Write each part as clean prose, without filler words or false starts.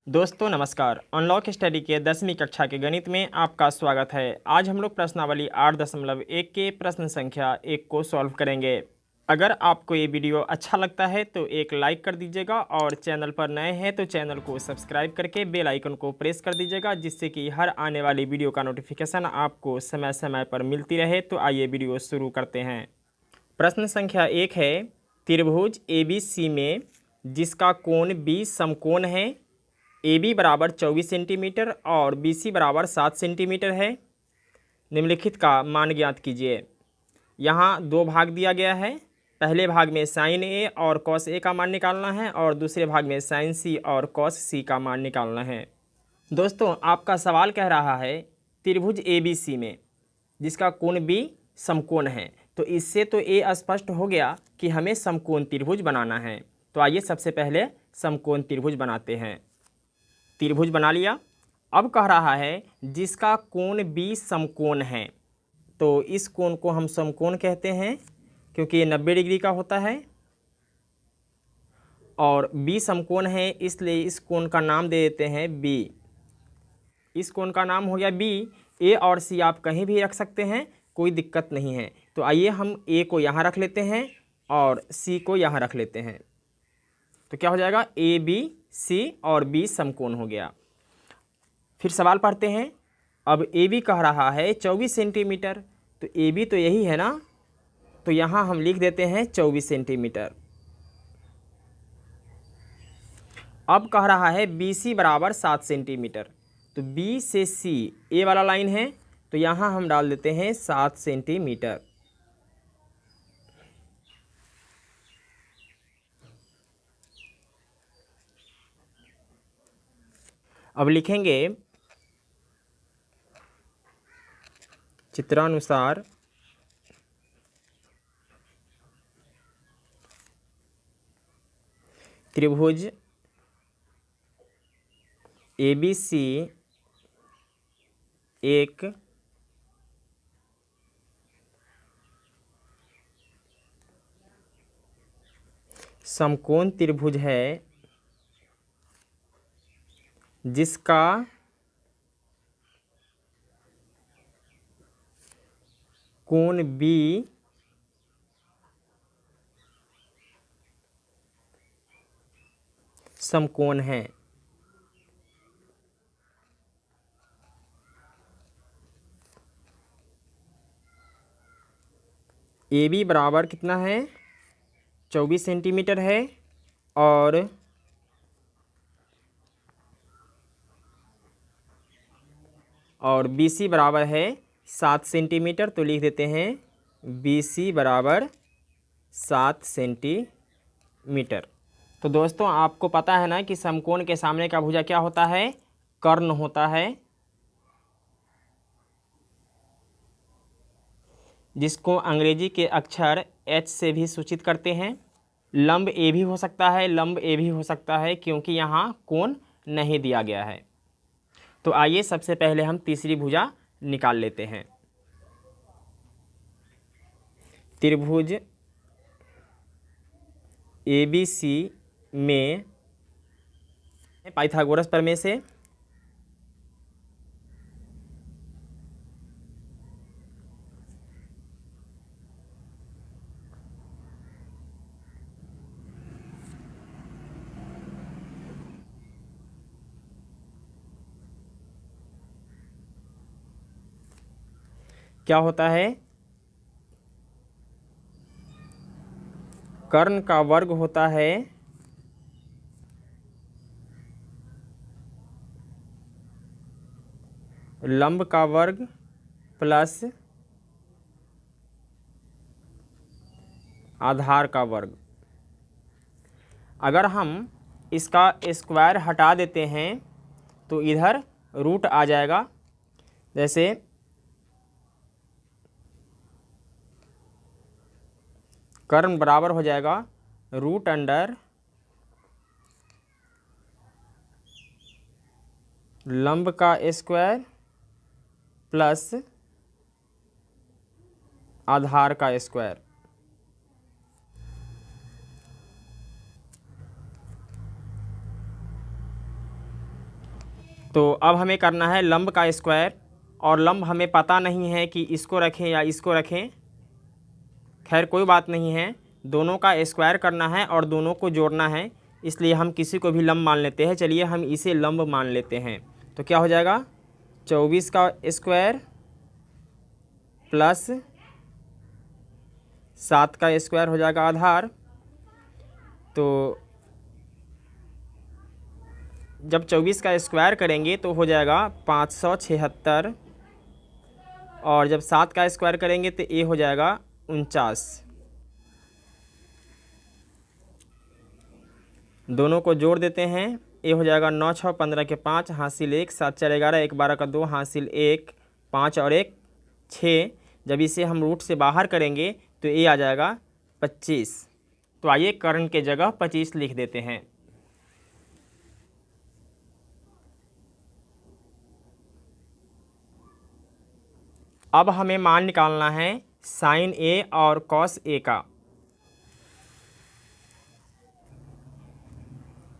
दोस्तों नमस्कार। Unlock study के 10वीं कक्षा के गणित में आपका स्वागत है। आज हम लोग प्रश्नावली 8.1 के प्रश्न संख्या 1 को सॉल्व करेंगे। अगर आपको ये वीडियो अच्छा लगता है तो एक लाइक कर दीजिएगा और चैनल पर नए हैं तो चैनल को सब्सक्राइब करके बेल आइकन को प्रेस कर दीजिएगा, जिससे कि हर आने वाली वीडियो का नोटिफिकेशन आपको समय समय पर मिलती रहे। तो आइए वीडियो शुरू करते हैं। प्रश्न संख्या 1 है, त्रिभुज ABC में जिसका कोण B समकोण है, AB बराबर 24 सेंटीमीटर और BC बराबर 7 सेंटीमीटर है। निम्नलिखित का मान ज्ञात कीजिए। यहाँ दो भाग दिया गया है। पहले भाग में साइन A और कॉस A का मान निकालना है और दूसरे भाग में साइन C और कॉस C का मान निकालना है। दोस्तों आपका सवाल कह रहा है त्रिभुज ABC में जिसका कोण B समकोण है, तो इससे तो ये स्पष्ट हो गया कि हमें समकोण त्रिभुज बनाना है। तो आइए सबसे पहले समकोण त्रिभुज बनाते हैं। त्रिभुज बना लिया। अब कह रहा है जिसका कोण B समकोण है, तो इस कोण को हम समकोण कहते हैं क्योंकि ये 90 डिग्री का होता है और B समकोण है, इसलिए इस कोण का नाम दे देते हैं B। इस कोण का नाम हो गया B। A और C आप कहीं भी रख सकते हैं, कोई दिक्कत नहीं है। तो आइए हम A को यहाँ रख लेते हैं और C को यहाँ रख लेते हैं। तो क्या हो जाएगा, ABC और B समकोण हो गया। फिर सवाल पढ़ते हैं। अब AB कह रहा है 24 सेंटीमीटर, तो AB तो यही है ना, तो यहाँ हम लिख देते हैं 24 सेंटीमीटर। अब कह रहा है BC बराबर 7 सेंटीमीटर, तो B से C A वाला लाइन है, तो यहाँ हम डाल देते हैं 7 सेंटीमीटर। अब लिखेंगे चित्रानुसार त्रिभुज ABC एक समकोण त्रिभुज है जिसका कोण B समकोण है। AB बराबर कितना है, 24 सेंटीमीटर है और BC बराबर है 7 सेंटीमीटर, तो लिख देते हैं BC बराबर 7 सेंटीमीटर। तो दोस्तों आपको पता है ना कि समकोण के सामने का भुजा क्या होता है, कर्ण होता है, जिसको अंग्रेजी के अक्षर H से भी सूचित करते हैं। लंब A भी हो सकता है, लंब A भी हो सकता है, क्योंकि यहाँ कोण नहीं दिया गया है। तो आइए सबसे पहले हम तीसरी भुजा निकाल लेते हैं। त्रिभुज ABC में पाइथागोरस प्रमेय से क्या होता है, कर्ण का वर्ग होता है लंब का वर्ग प्लस आधार का वर्ग। अगर हम इसका स्क्वायर हटा देते हैं तो इधर रूट आ जाएगा। जैसे कर्ण बराबर हो जाएगा रूट अंडर लंब का स्क्वायर प्लस आधार का स्क्वायर। तो अब हमें करना है लंब का स्क्वायर, और लंब हमें पता नहीं है कि इसको रखें या इसको रखें। खैर कोई बात नहीं है, दोनों का स्क्वायर करना है और दोनों को जोड़ना है, इसलिए हम किसी को भी लंब मान लेते हैं। चलिए हम इसे लंब मान लेते हैं। तो क्या हो जाएगा, 24 का स्क्वायर प्लस 7 का स्क्वायर हो जाएगा आधार। तो जब 24 का स्क्वायर करेंगे तो हो जाएगा 576, और जब 7 का स्क्वायर करेंगे तो ये हो जाएगा 49। दोनों को जोड़ देते हैं, ये हो जाएगा 9 6 15 के 5 हासिल 1, 7 4 11, 1 12 का 2 हासिल 1, 5 और 1 6। जब इसे हम रूट से बाहर करेंगे तो ये आ जाएगा 25। तो आइए कर्ण के जगह 25 लिख देते हैं। अब हमें मान निकालना है साइन ए और कॉस ए का।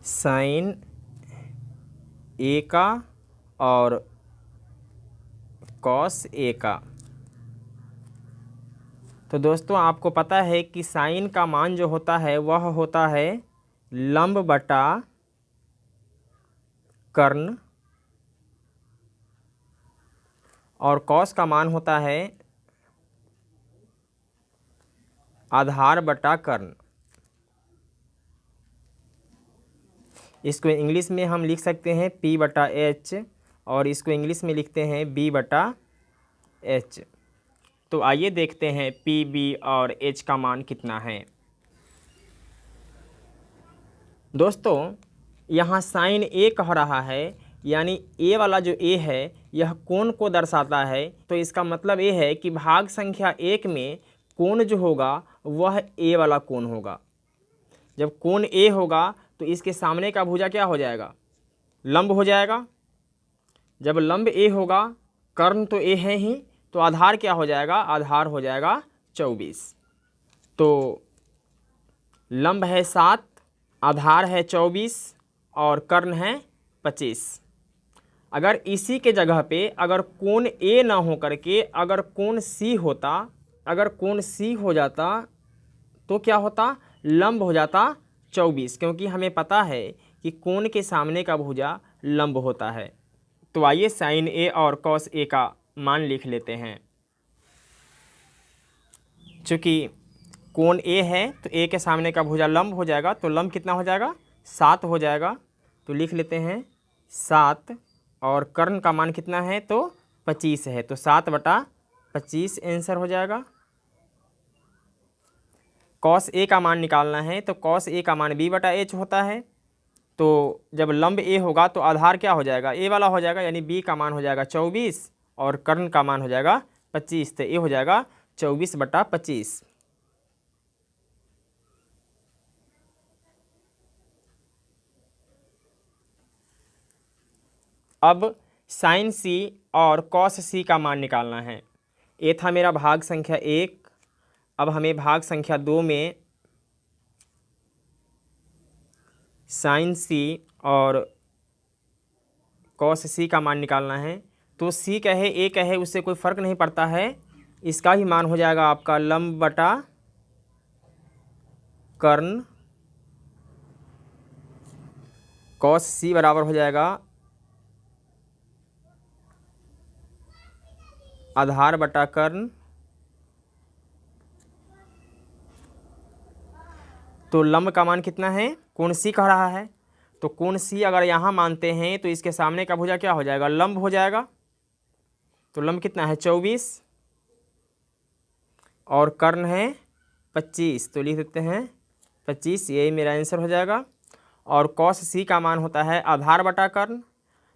साइन ए का और कॉस ए का। तो दोस्तों आपको पता है कि साइन का मान जो होता है वह होता है लंब बटा कर्ण, और कॉस का मान होता है आधार बटा कर्ण। इसको इंग्लिश में हम लिख सकते हैं P बटा H, और इसको इंग्लिश में लिखते हैं B बटा H। तो आइए देखते हैं P, B और H का मान कितना है। दोस्तों यहाँ साइन A कह रहा है, यानी A वाला जो A है यह कोण को दर्शाता है। तो इसका मतलब ये है कि भाग संख्या 1 में कोण जो होगा वह A वाला कोण होगा। जब कोण A होगा तो इसके सामने का भुजा क्या हो जाएगा, लंब हो जाएगा। जब लंब A होगा, कर्ण तो A है ही, तो आधार क्या हो जाएगा, आधार हो जाएगा 24। तो लंब है 7, आधार है 24 और कर्ण है 25। अगर इसी के जगह पे अगर कोण A ना हो करके अगर कोण C होता, अगर कोण C हो जाता तो क्या होता, लंब हो जाता 24, क्योंकि हमें पता है कि कोण के सामने का भुजा लंब होता है। तो आइए साइन A और कॉस A का मान लिख लेते हैं। चूँकि कोण A है तो A के सामने का भुजा लंब हो जाएगा, तो लंब कितना हो जाएगा, 7 हो जाएगा। तो लिख लेते हैं 7, और कर्ण का मान कितना है, तो 25 है, तो 7 बटा 25 आंसर हो जाएगा। कॉस A का मान निकालना है, तो कॉस A का मान B बटा H होता है। तो जब लंब A होगा तो आधार क्या हो जाएगा, A वाला हो जाएगा, यानी B का मान हो जाएगा 24 और कर्ण का मान हो जाएगा 25। तो ये हो जाएगा 24 बटा 25। अब साइन C और कॉस C का मान निकालना है। ये था मेरा भाग संख्या 1। अब हमें भाग संख्या 2 में साइन C और कॉस C का मान निकालना है। तो C कहे A कहे उससे कोई फ़र्क नहीं पड़ता है, इसका ही मान हो जाएगा आपका लंब बटा कर्ण। कॉस C बराबर हो जाएगा आधार बटा कर्ण। तो लंब का मान कितना है, कोण C कह रहा है, तो कोण C अगर यहाँ मानते हैं तो इसके सामने का भुजा क्या हो जाएगा, लंब हो जाएगा। तो लंब कितना है 24 और कर्ण है 25, तो लिख देते हैं 25, यही मेरा आंसर हो जाएगा। और कॉस C का मान होता है आधार बटा कर्ण।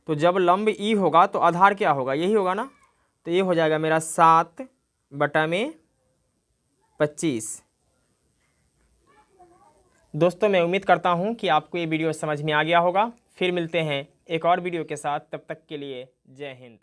तो जब लंब E होगा तो आधार क्या होगा, यही होगा ना, तो ये हो जाएगा मेरा 7 बटा में 25। दोस्तों मैं उम्मीद करता हूँ कि आपको ये वीडियो समझ में आ गया होगा। फिर मिलते हैं एक और वीडियो के साथ, तब तक के लिए जय हिंद।